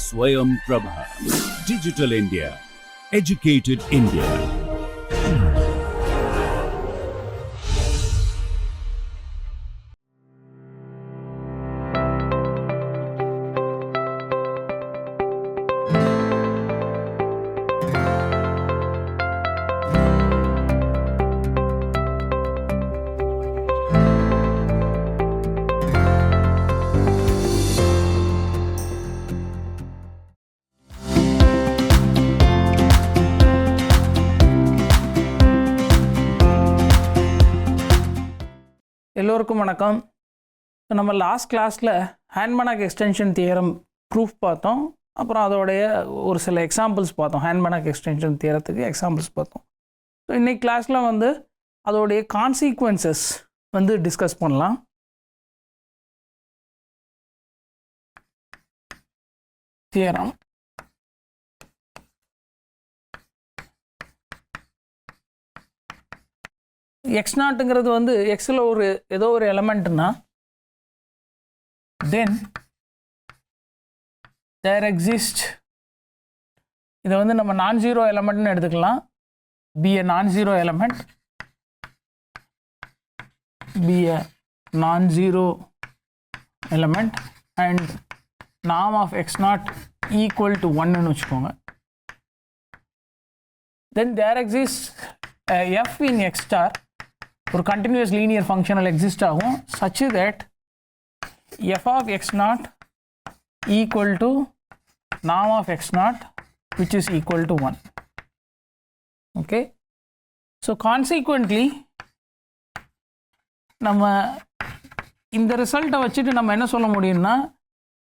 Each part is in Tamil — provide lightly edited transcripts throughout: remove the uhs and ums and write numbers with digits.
Swayam Prabha. Digital India. Educated India. எல்லோருக்கும் வணக்கம். நம்ம லாஸ்ட் கிளாஸில் ஹேண்ட்மனாக் எக்ஸ்டென்ஷன் தியரம் ப்ரூஃப் பார்த்தோம். அப்புறம் அதோடைய ஒரு சில எக்ஸாம்பிள்ஸ் பார்த்தோம். ஹேண்ட்மனாக் எக்ஸ்டென்ஷன் தியரத்துக்கு எக்ஸாம்பிள்ஸ் பார்த்தோம். ஸோ இன்றைக்கி கிளாஸில் வந்து அதோடைய கான்சிக்வன்சஸ் வந்து டிஸ்கஸ் பண்ணலாம். தியரம் எக்ஸ் நாட்டுங்கிறது வந்து எக்ஸில் ஏதோ ஒரு எலமெண்ட்னா தென் தேர் எக்ஸிஸ்ட், இதை வந்து நம்ம நான் ஜீரோ எலமெண்ட்னு எடுத்துக்கலாம். பி எ நான் ஜீரோ எலமெண்ட், பி எ நான் zero element and norm of x naught equal to 1 ன்னு வச்சுக்கோங்க. then there exists f in x star, ஒரு continuous linear functional exist ஆகும் such that f of x naught equal to norm of x naught which is equal to 1. okay, so consequently நம்ம இந்த ரிசல்ட்டை வச்சுட்டு நம்ம என்ன சொல்ல முடியும்னா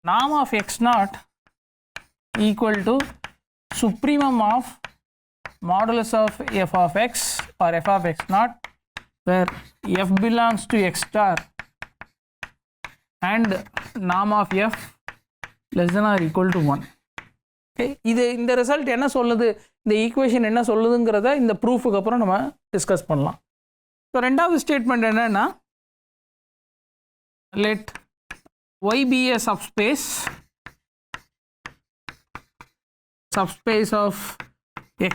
norm of x naught equal to supremum of modulus of f of x or f of x naught where f belongs to x star and norm of f less than or equal to 1. okay, இந்த ரிசல்ட் என்ன சொல்லுது, இந்த ஈக்குவேஷன் என்ன சொல்லுதுங்கிறத இந்த ப்ரூஃபுக்கு அப்புறம் நம்ம டிஸ்கஸ் பண்ணலாம். ஸோ ரெண்டாவது ஸ்டேட்மெண்ட் என்னன்னா let y be a subspace of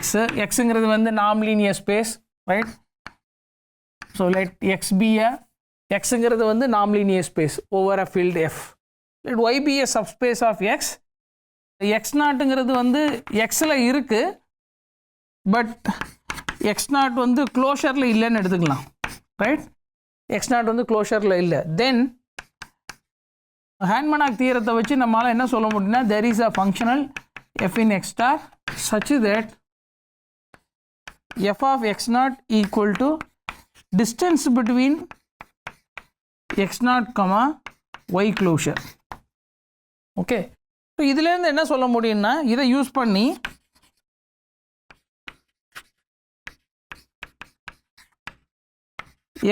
x. xங்கிறது வந்து non linear space, right? so let x be a, xங்கிறது வந்து non linear space over a field f. let y be a subspace of x. x நாட்டுங்கிறது வந்து xல இருக்கு பட் x நாட் வந்து க்ளோஷர்ல இல்லைன்னு எடுத்துக்கலாம், ரைட்? x நாட் வந்து க்ளோஷர்ல இல்லை. தென் ஹேண்ட்மனாக் தியரத்தை வச்சு நம்மளால் என்ன சொல்ல முடியும்னா there is a functional f in x star such that f of x naught equal to distance between x naught comma y closure. Okay, so இதுலேருந்து என்ன சொல்ல முடியும்னா இதை யூஸ் பண்ணி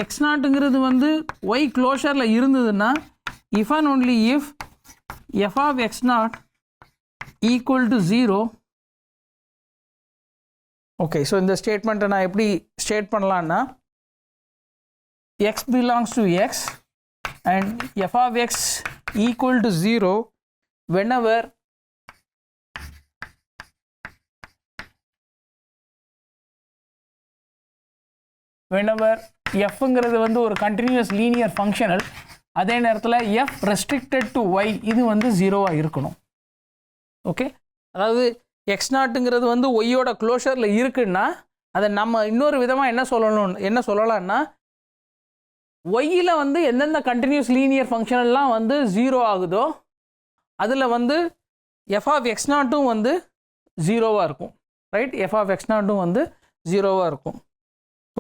x நாட்டுங்கிறது வந்து y க்ளோஷரில் இருந்ததுன்னா if and only if f of x naught equal to 0. okay, so இந்த ஸ்டேட்மெண்ட்டை நான் எப்படி ஸ்டேட் பண்ணலான்னா x belongs to x and f of x equal to 0 whenever fங்கிறது வந்து ஒரு கண்டினியூஸ் லீனியர் ஃபங்க்ஷனல், அதே நேரத்தில் f ரெஸ்ட்ரிக்டட் டு y இது வந்து 0வாக இருக்கணும். ஓகே, அதாவது எக்ஸ் நாட்டுங்கிறது வந்து ஒய்யோட க்ளோஷரில் இருக்குன்னா அதை நம்ம இன்னொரு விதமாக என்ன சொல்லலாம்னா ஒய்யில் வந்து எந்தெந்த கண்டினியூஸ் லீனியர் ஃபங்க்ஷனெல்லாம் வந்து 0 ஆகுதோ அதில் வந்து எஃப் ஆஃப் எக்ஸ் நாட்டும் வந்து 0வாக இருக்கும், ரைட்? எஃப் ஆஃப் எக்ஸ் நாட்டும் வந்து 0வாக இருக்கும்.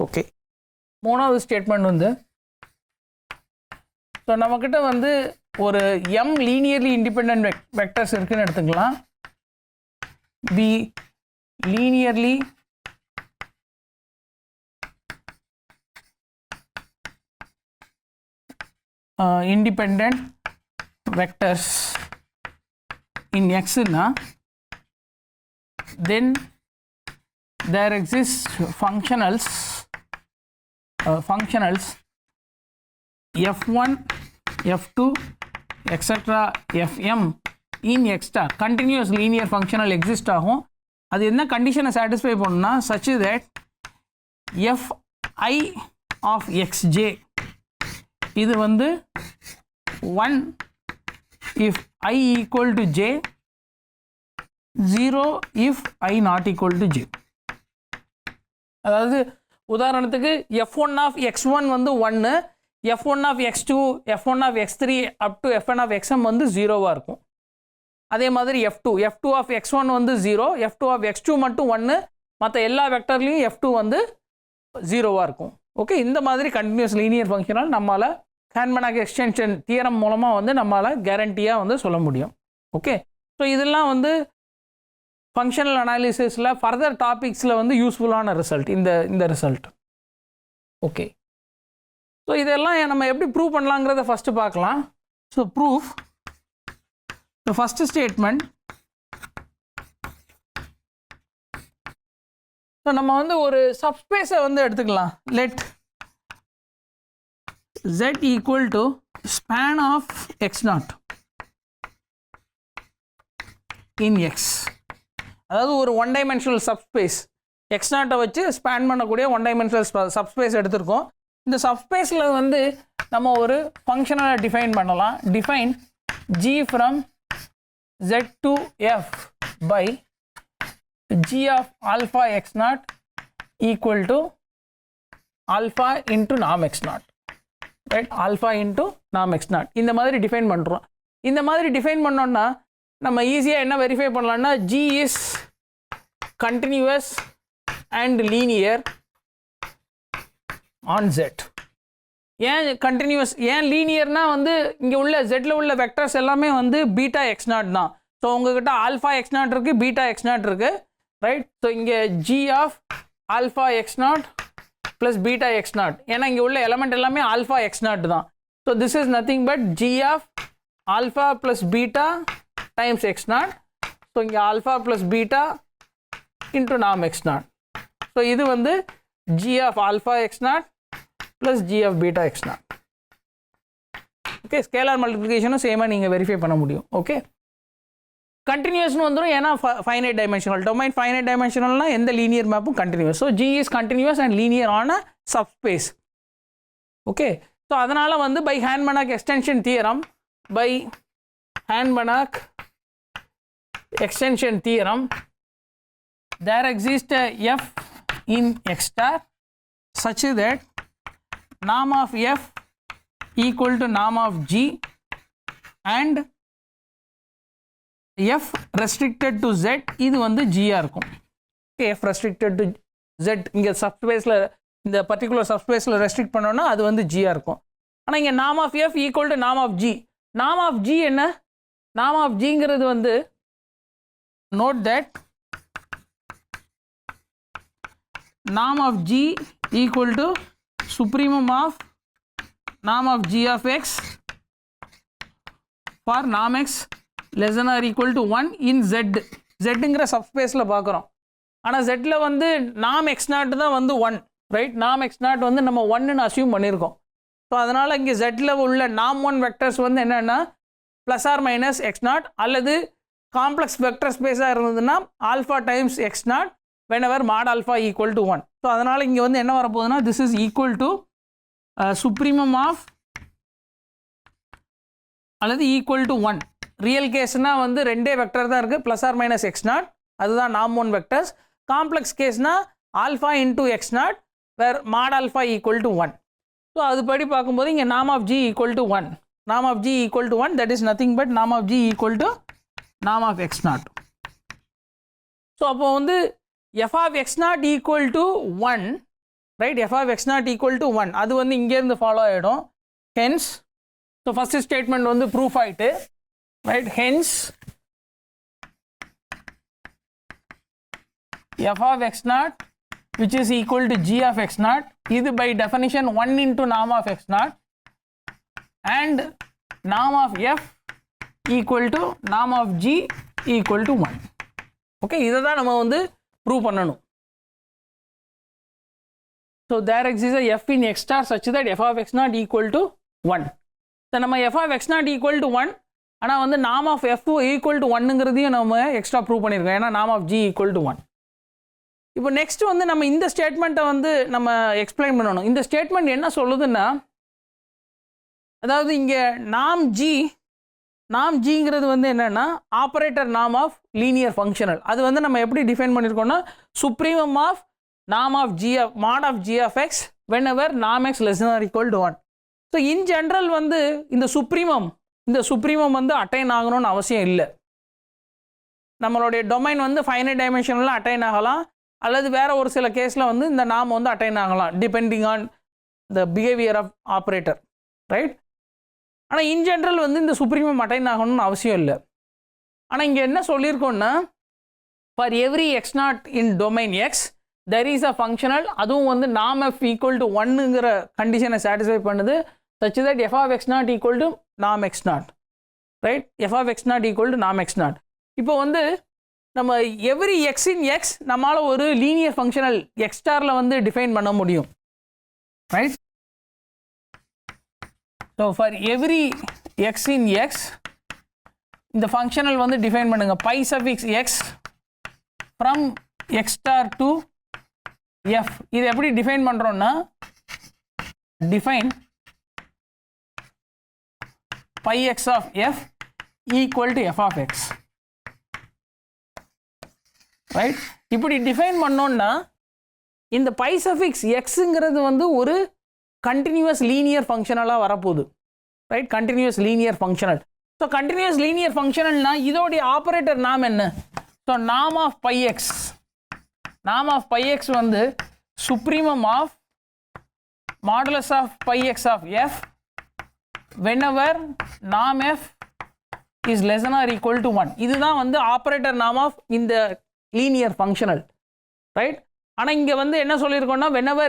ஓகே, மூணாவது ஸ்டேட்மெண்ட் வந்து ஸோ நம்மக்கிட்ட வந்து ஒரு m லீனியர்லி இண்டிபெண்ட் வெக்டர்ஸ் இருக்குன்னு எடுத்துக்கலாம். Be linearly independent vectors in x na, then there exists functionals f1 f2 etc fm in x star continuous linear functional exist ஆகும். அது என்ன கண்டிஷனை சாட்டிஸ்ஃபை பண்ணணும்னா such that fi of xj இது வந்து 1 if I equal to j, 0 if I not equal to j. அதாவது உதாரணத்துக்கு f1 of x1 வந்து 1, f1 of x2, f1 of x3 up to fn of xm வந்து 0வா இருக்கும். அதே மாதிரி f2 of x1 வந்து 0, f2 of x2 மட்டும் 1, மற்ற எல்லா வெக்டர்லையும் f2 வந்து 0வா இருக்கும். ஓகே, இந்த மாதிரி கண்டினியூஸ் லீனியர் ஃபங்க்ஷனால் நம்மளால் ஹான்மனாக் எக்ஸ்டென்ஷன் தியரம் மூலமாக வந்து நம்மளால் கேரண்டியாக வந்து சொல்ல முடியும். ஓகே, ஸோ இதெல்லாம் வந்து ஃபங்க்ஷனல் அனாலிசிஸில் ஃபர்தர் டாபிக்ஸில் வந்து யூஸ்ஃபுல்லான ரிசல்ட் இந்த ரிசல்ட். ஓகே, ஸோ இதெல்லாம் நம்ம எப்படி ப்ரூவ் பண்ணலாங்கிறத ஃபஸ்ட்டு பார்க்கலாம். So proof first statement. So நம்ம வந்து ஒரு சப்ஸ்பேஸை வந்து எடுத்துக்கலாம். Let z equal to span of x0 in x. அதாவது ஒரு ஒன் டைமென்ஷனல் சப்ஸ்பேஸ் x0 வச்சு ஸ்பேன் பண்ணக்கூடிய ஒன் டைமென்ஷனல் சப்ஸ்பேஸ் எடுத்திருக்கோம். இந்த சப்ஸ்பேஸில் வந்து நம்ம ஒரு ஃபங்க்ஷனை டிஃபைன் பண்ணலாம். Define g from z to f by g of alpha x0 equal to alpha into norm x0. Right, alpha into நாம் x0 இந்த மாதிரி டிஃபைன் பண்ணுறோம். இந்த மாதிரி டிஃபைன் பண்ணோன்னா நம்ம ஈஸியாக என்ன வெரிஃபை பண்ணலாம்னா g is continuous and linear on z. ஏன் கண்டினியூவஸ், ஏன் லீனியர்னால் வந்து இங்கே உள்ள ஜெட்டில் உள்ள வெக்டர்ஸ் எல்லாமே வந்து பீட்டா x0 தான். ஸோ உங்ககிட்ட ஆல்ஃபா x0 இருக்குது, பீட்டா x0 இருக்குது. ரைட், ஸோ இங்கே g of alpha x0 plus beta x0, ஏன்னா இங்கே உள்ள எலமெண்ட் எல்லாமே ஆல்ஃபா x0 தான். So this is nothing but g of alpha plus beta times x0. So இங்கே ஆல்ஃபா ப்ளஸ் பீட்டா இன்ட்டு நாம் x0. ஸோ இது வந்து g of alpha x0 plus g of beta x0. Okay, scalar மல்டிப்ளிகேஷனும் சேமாக நீங்கள் வெரிஃபை பண்ண முடியும். ஓகே, கண்டினியூஸ்னு வந்துடும், ஏன்னா ஃபைனைட் டைமென்ஷனல் டொமைன். ஃபைனைட் டைமென்ஷனல்னால் எந்த லீனியர் மேப்பும் continuous. So g is continuous and linear on a subspace. Okay, so அதனால் வந்து by ஹான்மனாக் extension theorem, by ஹான்மனாக் extension theorem, there exist F in X star such that norm of f equal to norm of g and f restricted to z இது வந்து g-ஆ இருக்கும். f restricted to z இங்கே சப்ஸ்பேஸில், இந்த பர்டிகுலர் சப்ஸ்பேஸில் ரெஸ்ட்ரிக்ட் பண்ணோன்னா அது வந்து g-ஆ இருக்கும். ஆனால் இங்கே norm of f equal to norm of g. norm of g என்ன? norm of g-ங்கிறது வந்து note that norm of g equal to supremum of norm of g of x for norm x less than or equal to 1 in z. zங்கிற சப்ஸ்பேஸில் பார்க்குறோம். ஆனால் zல வந்து நாம் x0 தான் வந்து 1. ரைட், நாம் x0 வந்து நம்ம 1ன்னு அசியூம் பண்ணியிருக்கோம். ஸோ அதனால் இங்கே zல உள்ள நாம் 1 வெக்டர்ஸ் வந்து என்னென்னா ப்ளஸ் ஆர் மைனஸ் x0 அல்லது காம்ப்ளெக்ஸ் வெக்டர் ஸ்பேஸாக இருந்ததுன்னா alpha times x0 whenever mod alpha equal to 1. So அதனால் இங்கே வந்து என்ன வரப்போகுதுன்னா this is equal to supremum of அல்லது ஈக்குவல் டு 1. ரியல் கேஸ்னால் வந்து ரெண்டே வெக்டர் தான் இருக்குது, ப்ளஸ் ஆர் மைனஸ் x0, அதுதான் நாம் 1 வெக்டர்ஸ். காம்ப்ளெக்ஸ் கேஸ்னால் alpha into x0 where mod alpha equal to 1. So அதுபடி பார்க்கும்போது இங்கே நாம் ஆஃப் g ஈக்குவல் டு 1, நாம் of g equal to 1, that is nothing but நாம் ஆஃப் g ஈக்குவல் டு நாம் ஆஃப் x0. ஸோ அப்போ வந்து f of x0 equal to 1, right, f of x0 equal to 1 அது வந்து இங்கேருந்து ஃபாலோ ஆகிடும். ஹென்ஸ் ஸோ ஃபஸ்ட்டு ஸ்டேட்மெண்ட் வந்து ப்ரூஃப் ஆகிட்டு, right. Hence f of x0 which is equal to g of x0 இது by definition 1 into norm of x0 and norm of f equal to norm of g equal to 1. Okay, இதை தான் நம்ம வந்து ப்ரூவ் பண்ணணும். So there exists a f in x star such that f of x0 equal to 1. So நம்ம f of x not equal to 1, ஆனால் வந்து நாம் ஆஃப் எஃப் ஈக்குவல் டு 1ங்கிறதையும் நம்ம எக்ஸ்ட்ரா ப்ரூவ் பண்ணியிருக்கோம், ஏன்னா நாம் ஆஃப் ஜி ஈக்குவல் டு 1. இப்போ நெக்ஸ்ட் வந்து நம்ம இந்த ஸ்டேட்மெண்ட்டை வந்து நம்ம எக்ஸ்பிளைன் பண்ணணும். இந்த ஸ்டேட்மெண்ட் என்ன சொல்லுதுன்னா, அதாவது இங்கே நாம் ஜிங்கிறது வந்து என்னென்னா ஆப்ரேட்டர் நாம் ஆஃப் லீனியர் ஃபங்க்ஷனல். அது வந்து நம்ம எப்படி டிஃபைன் பண்ணியிருக்கோம்னா சுப்ரீமம் ஆஃப் நாம் of G of Mat of G of X when எவர் நாம் X less or equal to 1. So in general வந்து இந்த சுப்ரீமம் வந்து அட்டைன் ஆகணும்னு அவசியம் இல்லை. நம்மளுடைய டொமைன் வந்து ஃபைனைட் டைமென்ஷனில் அட்டைன் ஆகலாம், அல்லது வேறு ஒரு சில கேஸில் வந்து இந்த நாம் வந்து அட்டைன் ஆகலாம் depending on the behavior of operator, right? ஆனால் இன் ஜென்ரல் வந்து இந்த சுப்ரீமம் அட்டைன் ஆகணும்னு அவசியம் இல்லை. ஆனால் இங்கே என்ன சொல்லியிருக்கோன்னா, for every x naught in domain x there is a functional, அதுவும் வந்து நாம் எஃப் ஈக்குவல் டு 1ங்கிற கண்டிஷனை சாட்டிஸ்ஃபை பண்ணுது, such that f of x naught equal to norm x naught, right? f of x naught equal to norm x naught. இப்போ வந்து நம்ம எவ்ரி எக்ஸ் இன் எக்ஸ் நம்மளால ஒரு லீனியர் ஃபங்க்ஷனல் எக்ஸ் ஸ்டாரில் வந்து டிஃபைன் பண்ண முடியும், right? So for every x in x இந்த ஃபங்க்ஷனல் வந்து டிஃபைன் பண்ணுங்க by suffix x from x star to f. இது எப்படி டிஃபைன் பண்ணுறோன்னா, define pi x of f equal to f of x, right? இப்படி டிஃபைன் பண்ணோம்னா இந்த பை சஃபிக்ஸ் எக்ஸுங்கிறது வந்து ஒரு கண்டினியூஸ் லீனியர் ஃபங்க்ஷனலாக வரப்போகுது, right? Continuous linear functional. So continuous linear ஃபங்க்ஷனல்னா இதோடைய ஆப்ரேட்டர் நாம் என்ன? ஸோ நாம் ஆஃப் பை எக்ஸ் வந்து supremum of modulus of phi x of f whenever norm f is less than or equal to 1. இதுதான் வந்து ஆப்ரேட்டர் நாம் ஆஃப் இந்த லீனியர் ஃபங்க்ஷனல், ரைட்? ஆனால் இங்கே வந்து என்ன சொல்லியிருக்கோம்னா, whenever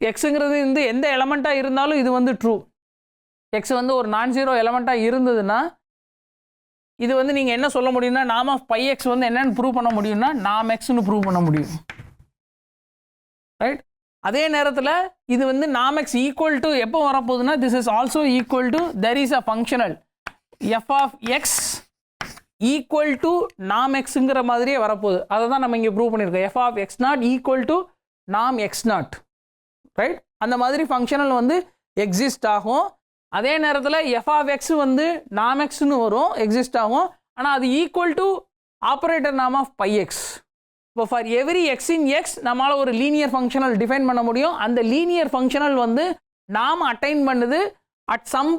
எக்ஸுங்கிறது வந்து எந்த எலமெண்ட்டாக இருந்தாலும் இது வந்து ட்ரூ. எக்ஸ் வந்து ஒரு நான் ஜீரோ எலமெண்ட்டாக இருந்ததுன்னா இது வந்து நீங்கள் என்ன சொல்ல முடியும்னா, நாம் ஆஃப் பை எக்ஸ் வந்து என்னென்னு ப்ரூவ் பண்ண முடியும்னா நாம் எக்ஸ்னு ப்ரூவ் பண்ண முடியும், ரைட்? அதே நேரத்தில் இது வந்து நாம் எக்ஸ் ஈக்குவல் டு எப்போ வரப்போகுதுன்னா, this is also equal to there is a functional f of x equal to நாம் எக்ஸுங்கிற மாதிரியே வரப்போகுது. அதை தான் நம்ம இங்கே ப்ரூவ் பண்ணியிருக்கோம். F of x not equal to நாம் எக்ஸ் நாட், ரைட்? அந்த மாதிரி ஃபங்க்ஷனல் வந்து எக்ஸிஸ்ட் ஆகும். அதே நேரத்தில் எஃப் ஆஃப் எக்ஸ் வந்து நாம் எக்ஸ்னு வரும், எக்ஸிஸ்ட் ஆகும். ஆனால் அது ஈக்குவல் டு ஆப்ரேட்டர் நாம் ஆஃப் பை எக்ஸ். இப்போ for every x in X நம்மளால் ஒரு லீனியர் ஃபங்க்ஷனல் டிஃபைன் பண்ண முடியும். அந்த லீனியர் ஃபங்க்ஷனல் வந்து நாம் அட்டைன் பண்ணுது at some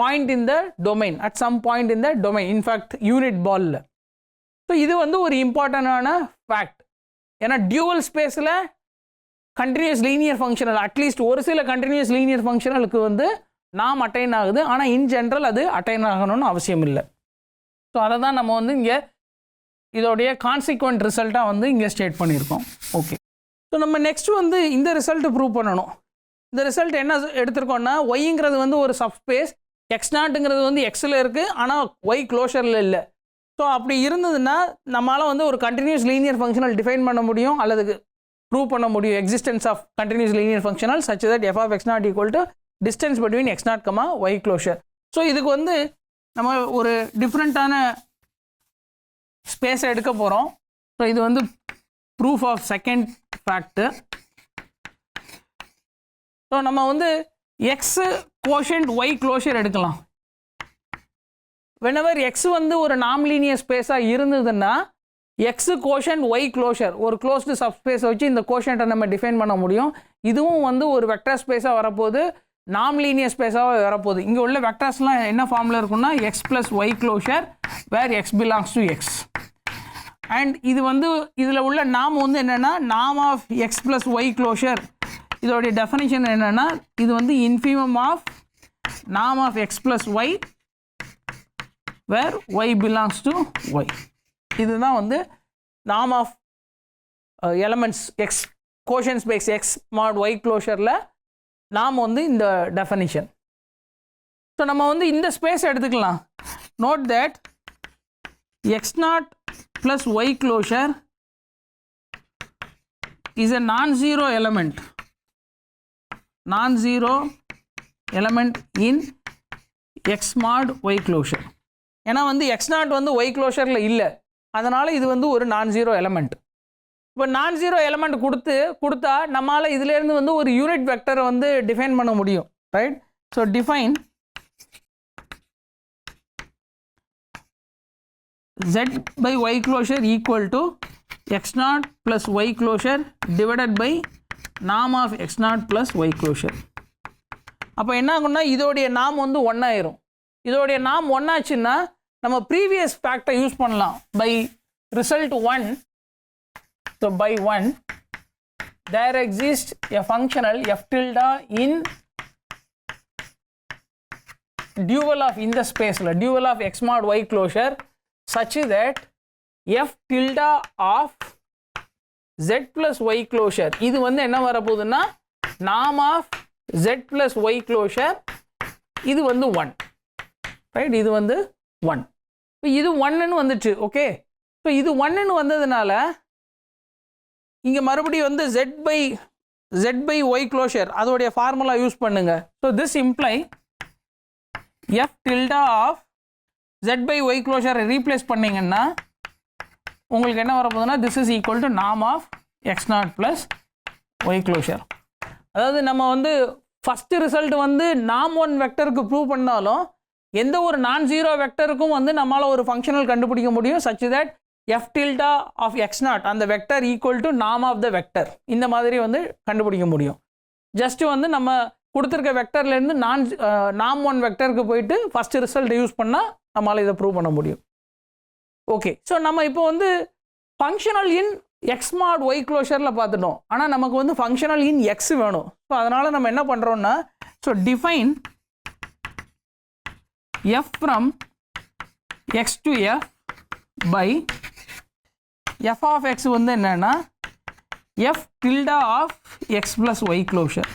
point in the domain, in fact unit பாலில். ஸோ இது வந்து ஒரு இம்பார்ட்டண்டான ஃபேக்ட். ஏன்னா டியூவல் ஸ்பேஸில் கண்டினியூஸ் லீனியர் ஃபங்க்ஷனல் அட்லீஸ்ட் ஒரு சில கண்டினியூஸ் லீனியர் ஃபங்க்ஷனலுக்கு வந்து நாம் அட்டைன் ஆகுது, ஆனால் இன் ஜென்ரல் அது அட்டைன் ஆகணும்னு அவசியம் இல்லை. ஸோ அதை தான் நம்ம வந்து இங்கே இதோடைய கான்சிக்வெண்ட் ரிசல்ட்டாக வந்து இங்கே ஸ்டேட் பண்ணியிருக்கோம். ஓகே, ஸோ நம்ம நெக்ஸ்ட் வந்து இந்த ரிசல்ட்டு ப்ரூவ் பண்ணணும். இந்த ரிசல்ட் என்ன எடுத்திருக்கோம்னா, ஒய்ங்கிறது வந்து ஒரு சப்ஸ்பேஸ், எக்ஸ் நாட்டுங்கிறது வந்து எக்ஸில் இருக்குது, ஆனால் ஒய் க்ளோஷரில் இல்லை. ஸோ அப்படி இருந்ததுன்னா நம்மளால் வந்து ஒரு கண்டினியூஸ் லீனியர் ஃபங்க்ஷனல் டிஃபைன் பண்ண முடியும், அல்லது ப்ரூவ் பண்ண முடியும் existence of continuous linear functional such that f of x not equal to distance between x not comma y closure. So இதுக்கு வந்து நம்ம ஒரு டிஃப்ரெண்ட்டான ஸ்பேஸை எடுக்க போகிறோம். ஸோ இது வந்து proof of second fact. So நம்ம வந்து எக்ஸ் கோஷன்ட் ஒய் க்ளோஷர் எடுக்கலாம். whenever எக்ஸ் வந்து ஒரு நாம் லீனியர் ஸ்பேஸாக இருந்ததுன்னா எக்ஸ் கோஷன்ட் ஒய் க்ளோஷர் ஒரு க்ளோஸ்டு சப்ஸ்பேஸை வச்சு இந்த கோஷன்ட்டை நம்ம டிஃபைன் பண்ண முடியும். இதுவும் வந்து ஒரு வெக்டர் ஸ்பேஸாக வரப்போகுது, நாம் லீனியர் ஸ்பேஸாக வரப்போகுது. இங்கே உள்ள வெக்டர்ஸ்லாம் என்ன ஃபார்மில் இருக்குன்னா x plus y closure where x belongs to x. And இது வந்து இதில் உள்ள நாம் வந்து என்னென்னா நாம் of x plus y closure. இதோடைய டெஃபனிஷன் என்னென்னா, இது வந்து இன்ஃபிமம் ஆஃப் நாம் of x plus y where y belongs to y. இதுதான் வந்து நாம் of elements x quotient space x mod y க்ளோஷரில் நாம் வந்து இந்த டெஃபனிஷன். ஸோ நம்ம வந்து இந்த ஸ்பேஸ் எடுத்துக்கலாம். Note that x not plus y closure is a non-zero element in x mod y closure. ஏன்னா வந்து எக்ஸ் நாட் வந்து ஒய் க்ளோஷரில் இல்லை, அதனால் இது வந்து ஒரு நான் ஜீரோ எலமெண்ட். இப்போ நான் ஜீரோ எலமெண்ட் கொடுத்தா நம்மளால் இதுலேருந்து வந்து ஒரு யூனிட் வெக்டரை வந்து டிஃபைன் பண்ண முடியும், right? So define z by y closure equal to x naught plus y closure divided by norm of x naught plus y closure. அப்போ என்ன ஆகும்னா இதோடைய நாம் வந்து 1 ஆயிரும். இதோடைய நாம் 1 ஆச்சுன்னா நம்ம ப்ரீவியஸ் ஃபேக்டை யூஸ் பண்ணலாம். By result 1, so by 1 there exists a functional f tilde in dual of in the space dual of x mod y closure such that f tilde of z plus y closure இது வந்து என்ன வரப்போகுதுன்னா norm of z plus y closure இது வந்து 1, ரைட்? இது வந்து 1. இப்போ இது 1ன்னு வந்துச்சு, ஓகே? ஸோ இது 1ன்னு வந்ததுனால இங்கே மறுபடியும் வந்து z by y closure அதோடைய ஃபார்முலா யூஸ் பண்ணுங்க. So this imply f tilde of z by y closure replace பண்ணிங்கன்னா உங்களுக்கு என்ன வரப்போகுதுன்னா this is equal to norm of x naught plus y closure. அதாவது நம்ம வந்து ஃபஸ்ட்டு ரிசல்ட் வந்து நாம் 1 வெக்டருக்கு ப்ரூவ் பண்ணாலும் எந்த ஒரு நான் ஜீரோ வெக்டருக்கும் வந்து நம்மளால் ஒரு ஃபங்க்ஷனல் கண்டுபிடிக்க முடியும் such that f tilde of x naught அந்த vector equal to norm of the vector இந்த மாதிரி வந்து கண்டுபிடிக்க முடியும். ஜஸ்ட்டு வந்து நம்ம கொடுத்துருக்க வெக்டர்லேருந்து நாம் 1 வெக்டருக்கு போயிட்டு ஃபஸ்ட்டு ரிசல்ட் யூஸ் பண்ணால் நம்மளால் இதை ப்ரூவ் பண்ண முடியும். ஓகே, ஸோ நம்ம இப்போ வந்து functional in x mod y க்ளோஷரில் பார்த்துட்டோம். ஆனால் நமக்கு வந்து ஃபங்க்ஷனல் இன் எக்ஸ் வேணும். ஸோ அதனால் நம்ம என்ன பண்ணுறோன்னா, so define f from X to f by f of x வந்து என்னென்னா f tilde of x plus y closure,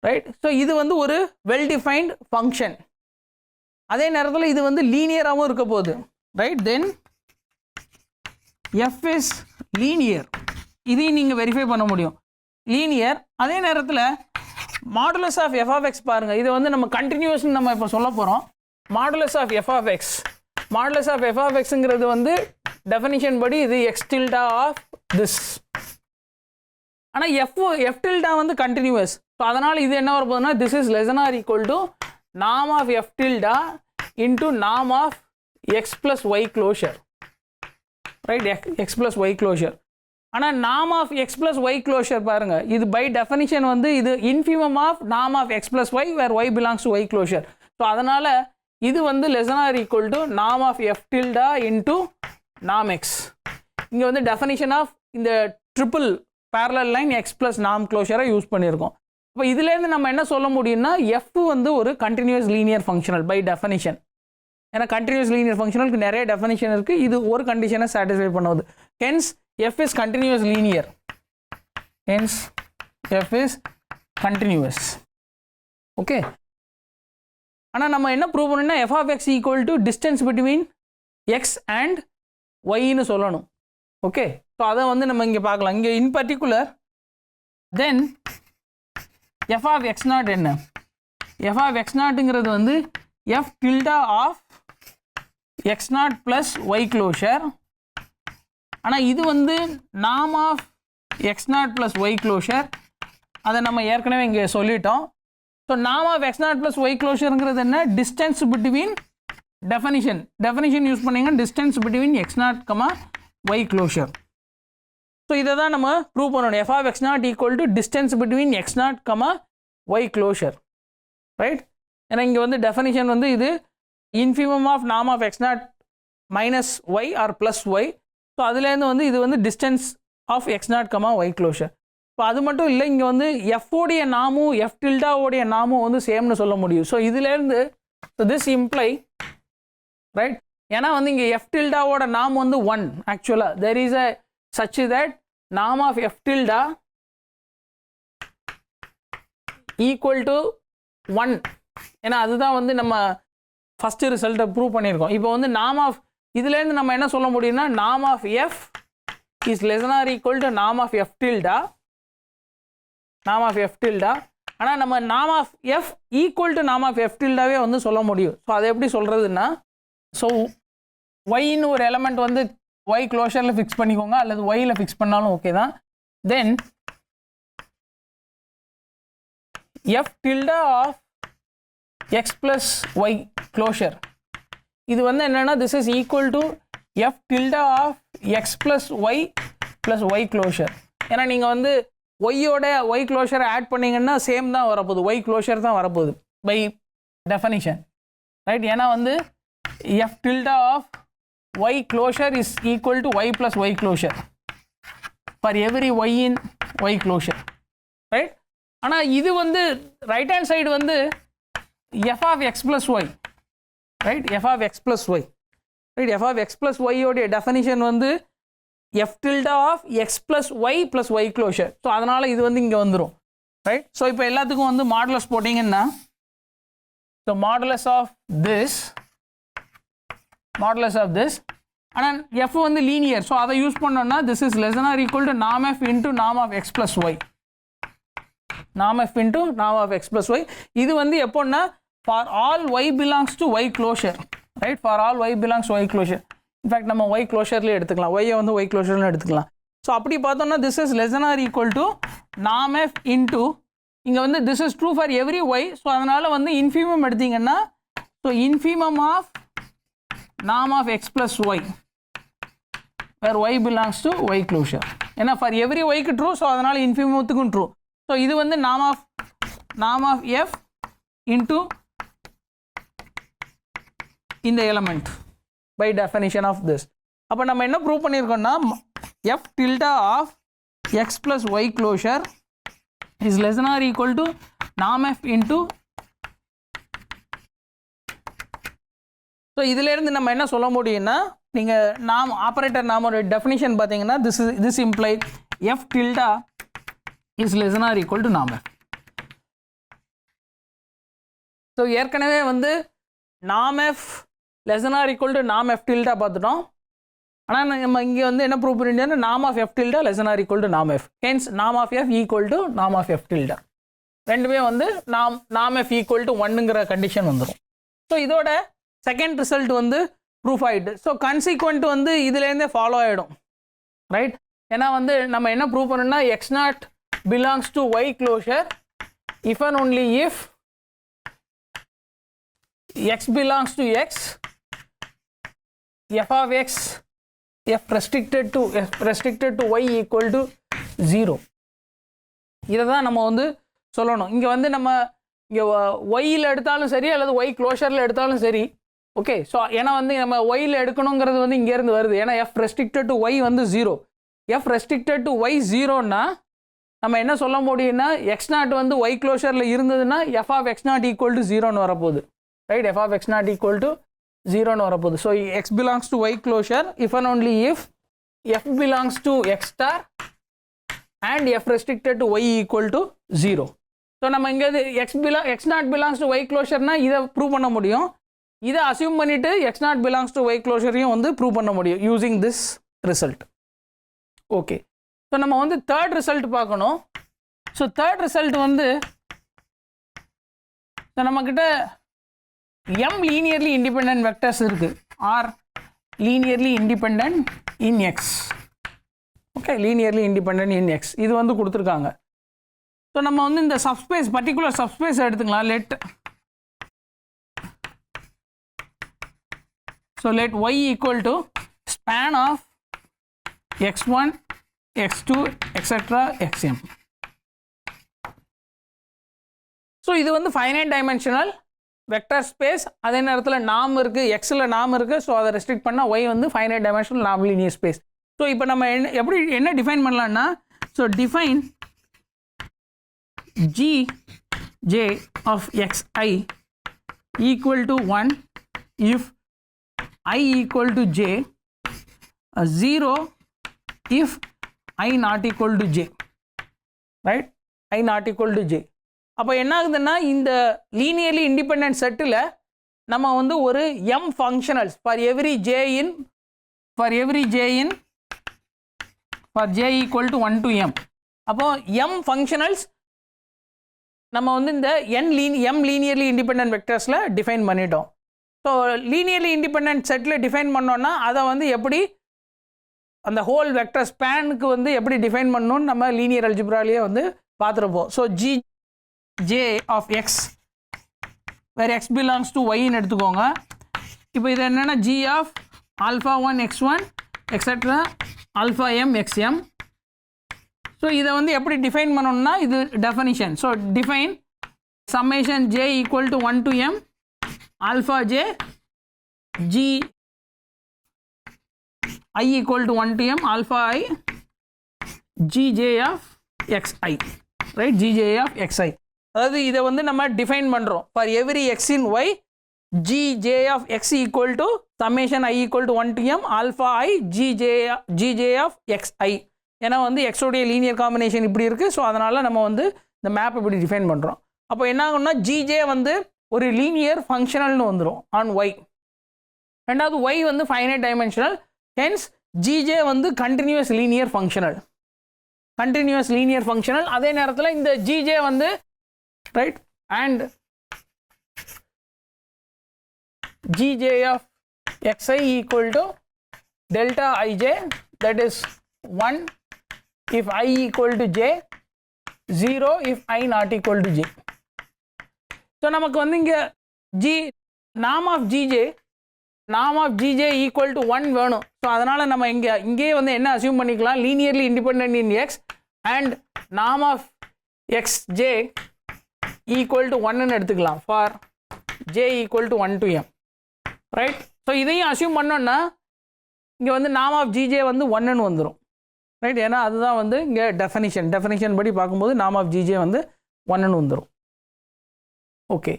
right? So இது வந்து ஒரு வெல் டிஃபைன்ட் ஃபங்க்ஷன். அதே நேரத்தில் இது வந்து லீனியராகவும் இருக்க போகுது, right? Then f is linear, இதையும் நீங்கள் வெரிஃபை பண்ண முடியும், லீனியர். அதே நேரத்தில் modulus of f of x பாருங்கள், இதை வந்து நம்ம கண்டினியூஸ்னு நம்ம இப்போ சொல்ல போகிறோம். Modulus of f of x, modulus of f of எக்ஸுங்கிறது வந்து டெஃபினிஷன் படி இது எக்ஸ் டில்டா ஆஃப் திஸ். ஆனால் எஃப் டில்டா வந்து கண்டினியூஸ். ஸோ அதனால் இது என்ன வரப்போகுதுன்னா this is less than or equal to norm of f tilde into norm of x plus y closure, right? x plus y closure. ஆனால் norm of x plus y closure பாருங்க, இது by definition வந்து இது infimum of norm of x plus y where y belongs to y closure. So அதனால் இது வந்து less than or equal to norm of f tilde into norm x. இங்கே வந்து definition of இந்த triple parallel line x plus norm closure use பண்ணியிருக்கோம். இப்போ இதுலேருந்து நம்ம என்ன சொல்ல முடியும்னா எஃப் வந்து ஒரு continuous linear functional by definition. ஏன்னா கண்டினியூஸ் லீனியர் ஃபங்க்ஷனலுக்கு நிறைய டெஃபினிஷன் இருக்குது, இது ஒரு கண்டிஷனை சாட்டிஸ்ஃபை பண்ணுவது. Hence f is continuous linear, hence f is continuous. Okay, ஆனால் நம்ம என்ன ப்ரூவ் பண்ணணும்னா f of x equal to distance between x and ஒய்ன்னு சொல்லணும். ஓகே, ஸோ அதை வந்து நம்ம இங்கே பார்க்கலாம். இங்கே in particular then f of x naught என்ன, f of x naughtங்கிறது வந்து f tilde of x naught plus y closure. ஆனால் இது வந்து norm of x naught plus y closure, அதை நம்ம ஏற்கனவே இங்கே சொல்லிட்டோம். So norm of x naught plus y closureங்கிறது என்ன, டிஸ்டன்ஸ் பிட்வீன் டெஃபினிஷன் யூஸ் பண்ணிங்க distance between x naught, y closure. So இதை தான் நம்ம ப்ரூவ் பண்ணணும். f of x naught equal to distance between x naught, y closure, right? ஏன்னா இங்கே வந்து டெஃபினிஷன் வந்து இது infimum of norm of x naught minus y or plus y. So அதுலேருந்து வந்து இது வந்து distance of x naught, y closure. இப்போ அது மட்டும் இல்லை, இங்கே வந்து f உடைய நாமும் f tilde உடைய நாமும் வந்து சேம்னு சொல்ல முடியும். ஸோ இதுலேருந்து ஸோ திஸ் இம்ப்ளை, ரைட்? ஏன்னா வந்து இங்கே f tilde ஓட நாம் வந்து 1. ஆக்சுவலாக there is a such that norm of f tilde equal to 1. ஏன்னா அதுதான் வந்து நம்ம ஃபஸ்ட்டு ரிசல்ட்டை ப்ரூவ் பண்ணியிருக்கோம். இப்போ வந்து norm of இதுலேருந்து நம்ம என்ன சொல்ல முடியும்னா norm of f is less than or equal to norm of f tilde, norm of f tilde. ஆனால் நம்ம நாம் ஆஃப் எஃப் ஈக்குவல் டு நாம் ஆஃப் எஃப் டில்டாவே வந்து சொல்ல முடியும். ஸோ அதை எப்படி சொல்கிறதுன்னா, ஸோ ஒய்ன்னு ஒரு எலமெண்ட் வந்து ஒய் க்ளோஷரில் ஃபிக்ஸ் பண்ணிக்கோங்க, அல்லது ஒய்யில் ஃபிக்ஸ் பண்ணாலும் ஓகே தான். Then f tilde of x plus y closure, இது வந்து என்னென்னா this is equal to f tilde of x plus y closure. ஏன்னா நீங்கள் வந்து ஒய்யோட ஒய் க்ளோஷரை ஆட் பண்ணிங்கன்னா சேம் தான் வரப்போகுது, ஒய் க்ளோஷர் தான் வரப்போகுது பை டெஃபனிஷன், ரைட்? ஏன்னா வந்து f tilde of y closure is equal to y plus y closure for every y in y closure, right? ஆனால் இது வந்து ரைட் ஹேண்ட் சைடு வந்து f of x plus y, right? F of x plus y, right? F of x plus ஒய்யோடைய டெஃபனிஷன் வந்து f tilde of x plus y closure. So அதனால் இது வந்து இங்கே வந்துடும், ரைட்? ஸோ இப்போ எல்லாத்துக்கும் வந்து மாடுலஸ் போட்டிங்கன்னா, ஸோ மாடுலஸ் ஆஃப் திஸ், ஆனால் எஃப் வந்து லீனியர், ஸோ அதை யூஸ் பண்ணோம்னா this is less or equal to நாம் எஃப் இன்ட்டு நாம் ஆஃப் எக்ஸ் ப்ளஸ் ஒய், நாம் எஃப் இன்ட்டு நாம் ஆஃப் எக்ஸ் ப்ளஸ் ஒய். இது வந்து எப்போன்னா for all Y belongs to y closure, right? For all Y belongs Y closure. In fact நம்ம ஒய் க்ளோஷர்லேயே எடுத்துக்கலாம், ஒய்யை வந்து ஒய் க்ளோஷர்னு எடுத்துக்கலாம். ஸோ அப்படி பார்த்தோம்னா this is less or equal to நாம் எஃப் இன்ட்டு, இங்கே வந்து this is true for every y. So அதனால் வந்து இன்ஃபீமம் எடுத்தீங்கன்னா, ஸோ இன்ஃபீமம் ஆஃப் நாம் of x plus y where y belongs to y closure. ஏன்னா ஃபார் எவ்ரி ஒய்க்கு ட்ரூ, ஸோ அதனால் இன்ஃபீமத்துக்கும் ட்ரூ. ஸோ இது வந்து நாம் ஆஃப் எஃப் இன்ட்டு இந்த element by definition of this. அப்போ நம்ம என்ன ப்ரூவ் பண்ணியிருக்கோம்னா f tilde of x plus y closure is less than or equal to norm f into. So இதிலேருந்து நம்ம என்ன சொல்ல முடியும்னா, நீங்கள் நாம் ஆப்ரேட்டர் நாமோட டெஃபினிஷன் பார்த்தீங்கன்னா this imply f tilde is less than or equal to norm f. So ஏற்கனவே வந்து norm f less than or equal to norm f tilde பார்த்துட்டோம். ஆனால் நம்ம இங்கே வந்து என்ன ப்ரூவ் பண்ணிட்டோம்னா norm of f tilde less than or equal to norm f. Hence norm of f equal to norm of f tilde. ரெண்டுமே வந்து norm f equal to 1ங்கிற கண்டிஷன் வந்துடும். ஸோ இதோட செகண்ட் ரிசல்ட் வந்து ப்ரூஃப் ஆகிட்டு. ஸோ கன்சிக்வெண்ட் வந்து இதுலேருந்தே ஃபாலோ ஆகிடும், ரைட்? ஏன்னா வந்து நம்ம என்ன ப்ரூவ் பண்ணோம்னா x not belongs to y closure if and only if x belongs to x, f of x, f restricted to y equal to 0. இதை தான் நம்ம வந்து சொல்லணும். இங்கே வந்து நம்ம இங்கே ஒய்யில் எடுத்தாலும் சரி அல்லது ஒய் க்ளோஷரில் எடுத்தாலும் சரி, ஓகே? ஸோ ஏன்னா வந்து நம்ம ஒய்யில் எடுக்கணுங்கிறது வந்து இங்கேருந்து வருது. ஏன்னா f restricted to y வந்து 0, f restricted to y 0ன்னா நம்ம என்ன சொல்ல முடியும்னா எக்ஸ் நாட் வந்து ஒய் க்ளோஷரில் இருந்ததுன்னா f of x naught equal to 0ன்னு வரப்போகுது, right? f of x not equal to 0 வரப்போகுது. So x belongs to y closure if and only if f belongs to x star and f restricted to y equal to 0. So நம்ம இங்கே x not belongs to y closureனா இதை ப்ரூவ் பண்ண முடியும். இதை அசியூம் பண்ணிவிட்டு x not belongs to y closureயும் வந்து ப்ரூவ் பண்ண முடியும் using this result. Okay, so நம்ம வந்து தேர்ட் ரிசல்ட் பார்க்கணும். ஸோ தேர்ட் ரிசல்ட் வந்து நம்மக்கிட்ட m linearly independent vectors இருக்கு, are linearly independent in x. Okay, linearly independent in x இது வந்து கொடுத்துருக்காங்க. ஸோ நம்ம வந்து இந்த சப்ஸ்பேஸ் பர்டிகுலர் சப்ஸ்பேஸ் எடுத்துக்கலாம். let y equal to span of x1 x2 etc xm. So இது வந்து ஃபைனைட் டைமென்ஷனல் வெக்டர் ஸ்பேஸ். அதே நேரத்தில் நாம் இருக்குது, எக்ஸில் நாம் இருக்குது. ஸோ அதை ரெஸ்ட்ரிக்ட் பண்ணால் ஒய் வந்து ஃபைனைட் டைமென்ஷனல் நாம் லீனியர் ஸ்பேஸ். ஸோ இப்போ நம்ம என்ன டிஃபைன் பண்ணலான்னா, so define gj of xi equal to 1 if I equal to j, 0 if I not equal to j, right? I not equal to j. அப்போ என்ன ஆகுதுன்னா இந்த லீனியர்லி இண்டிபெண்டன்ட் செட்டில் நம்ம வந்து ஒரு m functionals for every j equal to 1 to m. அப்போது m ஃபங்க்ஷனல்ஸ் நம்ம வந்து இந்த m லீனியர்லி இண்டிபெண்டன்ட் வெக்டர்ஸில் டிஃபைன் பண்ணிட்டோம். ஸோ லீனியர்லி இண்டிபெண்டன்ட் செட்டில் டிஃபைன் பண்ணோன்னா அதை வந்து எப்படி அந்த ஹோல் வெக்டர் ஸ்பேனுக்கு வந்து எப்படி டிஃபைன் பண்ணணும்னு நம்ம லீனியர் அல்ஜிப்ராலேயே வந்து பார்த்துருப்போம். So Gj of x where x belongs to yன்னு எடுத்துக்கோங்க. இப்போ இது என்னென்னா g of alpha 1 x1 etc alpha m xm. So இதை வந்து எப்படி டிஃபைன் பண்ணணும்னா இது definition. So define summation j equal to 1 to m alpha j g I equal to 1 to m alpha I gj of xi, right? gj of xi. அதாவது இதை வந்து நம்ம டிஃபைன் பண்ணுறோம். For every x in y gj of x equal to summation I equal to 1 to m alpha I gj of xi. ஏன்னா வந்து எக்ஸோடைய லீனியர் காம்பினேஷன் இப்படி இருக்குது. ஸோ அதனால் நம்ம வந்து இந்த மேப் இப்படி டிஃபைன் பண்ணுறோம். அப்போ என்ன ஆகும்னா gj வந்து ஒரு லீனியர் ஃபங்க்ஷனல்னு வந்துடும் ஆன் ஒய். ரெண்டாவது ஒய் வந்து ஃபைனைட் டைமென்ஷனல். ஹென்ஸ் gj வந்து கண்டினியூஸ் லீனியர் ஃபங்க்ஷனல். அதே நேரத்தில் இந்த gj வந்து right and gj of xi equal to delta ij, that is 1 if I equal to j, 0 if I not equal to j. So நமக்கு வந்து இங்கே norm of gj equal to 1 வேணும். ஸோ அதனால் நம்ம இங்கேயே வந்து என்ன அசியூம் பண்ணிக்கலாம், linearly independent in x and norm of xj equal to 1ன்னு எடுத்துக்கலாம் for j equal to 1 to m, right? So இதையும் அசியூம் பண்ணோன்னா இங்கே வந்து norm of gj வந்து 1ன்னு வந்துடும், ரைட்? ஏன்னா அதுதான் வந்து இங்கே டெஃபனிஷன் படி பார்க்கும்போது norm of gj வந்து 1ன்னு வந்துடும். ஓகே,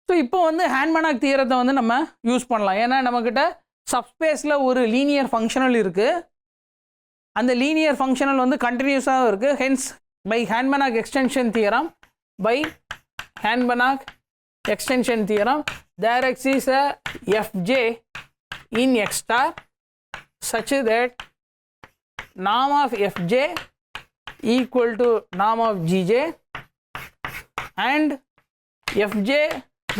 ஸோ இப்போ வந்து ஹேண்ட்மேனாக் தியரத்தை வந்து நம்ம யூஸ் பண்ணலாம். ஏன்னா நம்மக்கிட்ட சப்ஸ்பேஸில் ஒரு லீனியர் ஃபங்க்ஷனல் இருக்குது. அந்த லீனியர் ஃபங்க்ஷனல் வந்து கண்டினியூஸாக இருக்குது. Hence by Hahn Banach extension theorem there exists a fj in x star such that norm of fj equal to norm of gj and fj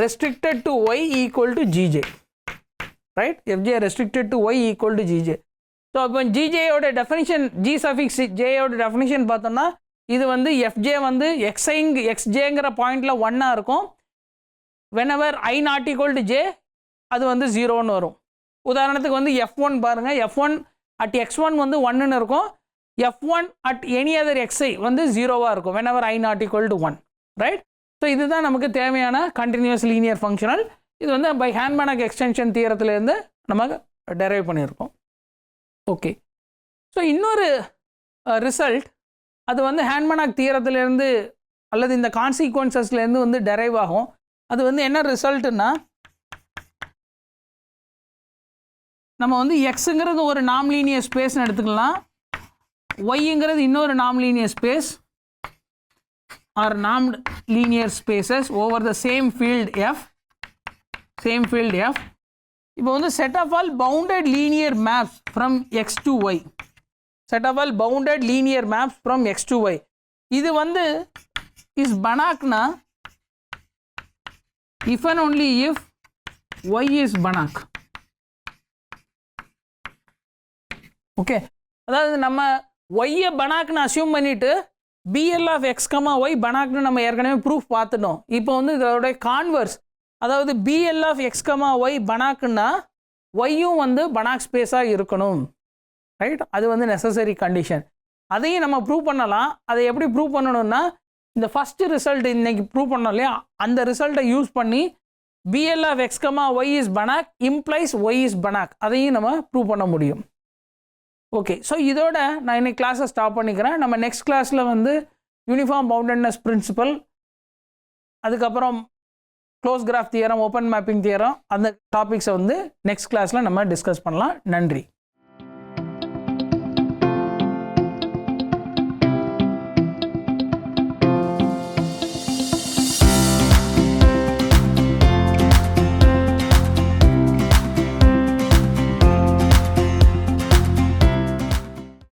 restricted to y equal to gj, right? fj restricted to y equal to gj. So அப்போ gj ஓட டெஃபினிஷன் g suffix j ஓட டெஃபினிஷன் பார்த்தோம்னா இது வந்து fj வந்து xjங்கிற பாயிண்டில் 1ஆக இருக்கும். whenever I not equal to j அது வந்து 0ன்னு வரும். உதாரணத்துக்கு வந்து f1 பாருங்கள், f1 at x1 வந்து 1ன்னு இருக்கும், f1 at any other xi வந்து 0வாக இருக்கும் whenever I not equal to 1, right? So இதுதான் நமக்கு தேவையான கண்டினியூஸ் லீனியர் ஃபங்க்ஷனல். இது வந்து பை ஹேண்ட்மேனாக் எக்ஸ்டென்ஷன் தியரத்துலேருந்து நமக்கு டெரைவ் பண்ணியிருக்கோம். ஓகே, ஸோ இன்னொரு ரிசல்ட் அது வந்து ஹேண்ட்மேனாக் தியரத்துலேருந்து அல்லது இந்த கான்சிக்வன்சஸ்லேருந்து வந்து டெரைவ் ஆகும். அது வந்து என்ன ரிசல்ட்டுன்னா, நம்ம வந்து எக்ஸுங்கிறது ஒரு நாம் லீனியர் ஸ்பேஸ்னு எடுத்துக்கலாம், ஒய்ங்கிறது இன்னொரு நாம் linear space or normed linear spaces over the same field F. இப்போ வந்து set of all bounded linear maps from X to Y, இது வந்து இஸ் பனாக்னா if and only if y is Banach. Okay, அதாவது நம்ம y-ஐ Banachன்னு அசியூம் பண்ணிவிட்டு BL of x, y Banachன்னு நம்ம ஏற்கனவே ப்ரூஃப் பார்த்துட்டோம். இப்போ வந்து இதோடைய கான்வர்ஸ், அதாவது BL of x, y Banachன்னா y-யும் வந்து Banach ஸ்பேஸாக இருக்கணும், ரைட்? அது வந்து நெசசரி கண்டிஷன். அதையும் நம்ம ப்ரூவ் பண்ணலாம். அதை எப்படி ப்ரூவ் பண்ணணும்னா, இந்த ஃபஸ்ட்டு ரிசல்ட் இன்னைக்கு ப்ரூவ் பண்ணோம் இல்லையா, அந்த ரிசல்ட்டை யூஸ் பண்ணி BL of x, y is Banach implies y is Banach, அதையும் நம்ம ப்ரூவ் பண்ண முடியும். ஓகே, ஸோ இதோட நான் இன்னைக்கு கிளாஸை ஸ்டாப் பண்ணிக்கிறேன். நம்ம நெக்ஸ்ட் கிளாஸில் வந்து யூனிஃபார்ம் பவுண்டட்னஸ் பிரின்சிபல், அதுக்கப்புறம் close graph theorem, open mapping theorem, அந்த டாபிக்ஸை வந்து நெக்ஸ்ட் கிளாஸில் நம்ம டிஸ்கஸ் பண்ணலாம். நன்றி.